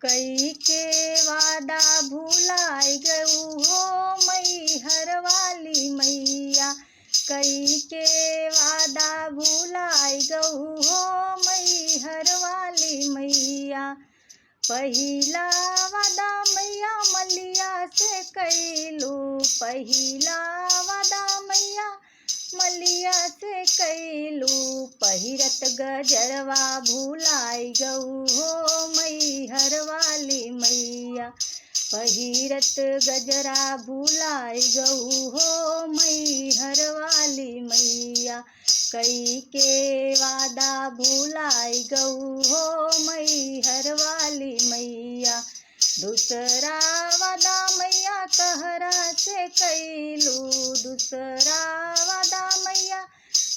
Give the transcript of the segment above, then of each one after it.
कई के वादा भुलाए गऊ हो मैहर वाली मैया। कई के वादा भुलाए गऊ हो मैहर वाली मैया। पहिला वादा मैया मलिया से कैलू। पहिला वादा मैया मलिया से कैलू। पहिरत गजरवा भुलाई गऊ हो मैहर वाली मैया। पहिरत गजरा भुलाई गऊ हो मैहर वाली मैया। कई के वादा भुलाई गऊ हो मैहर वाली मैया। दूसरा वादा मैया कहरा से कैलू। दूसरा वादा मैया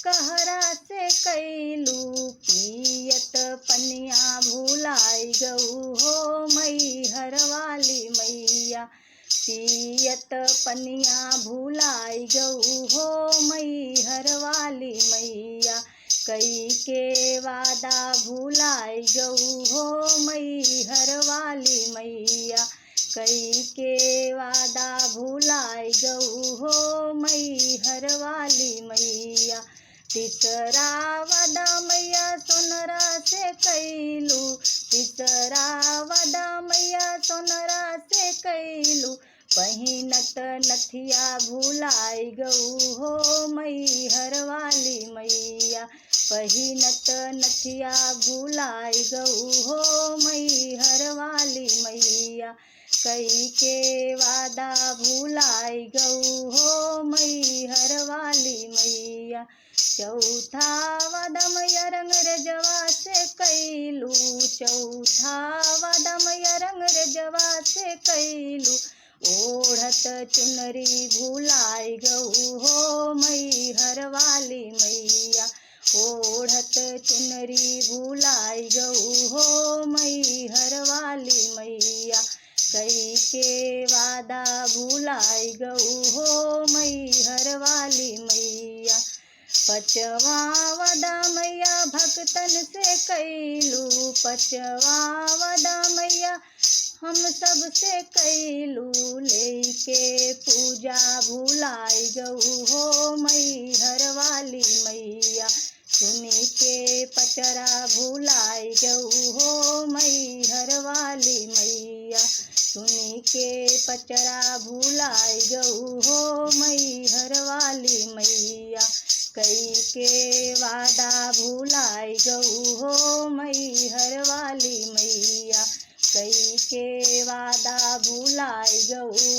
कहरा से कैलू। पियत पनिया भुलाई गऊ हो मैहर वाली मैया। पियत पनिया भुलाई गऊ हो मैहर वाली मैया। कई के वादा भुलाई गऊ हो मैहर वाली मैया। कई के वादा भुलाई गऊ हो मैहर वाली मैया। तीसरा वादा मैया सोनरा से कैलू। तीसरा वादा मैया सोनरा से कैलू। पहिनत नथिया भुलाई गऊ हो मैहर वाली मैया। पहिनत नथिया भुलाई गऊ हो मैहर वाली मैया। कई के वादा भुलाई गऊ हो मैहर वाली मैया। चौथा वादा मैया रंग रजवा से कैलू। चौथा वादा मैया रंग रजवा से कैलू। ओढ़त चुनरी भुलाई गऊ हो मैहर वाली मैया। ओढ़त चुनरी भुलाई गऊ हो मैहर वाली मैया। कई के वादा भुलाई गऊ हो मैहर वाली मैया। पचवा वादा मैया भक्तन से कैलू। पचवा वादा मैया हम सब से कैलू। लेके पूजा भुलाई गऊ हो मैहर वाली मैया। सुनी के पचरा भुलाई गऊ हो मैहर वाली मैया। सुनी के पचरा भुलाई गऊ हो मैहर वाली मैया। कई के वादा भुलाई गऊ हो मैहर वाली मैया। कई के वादा भुलाई गऊ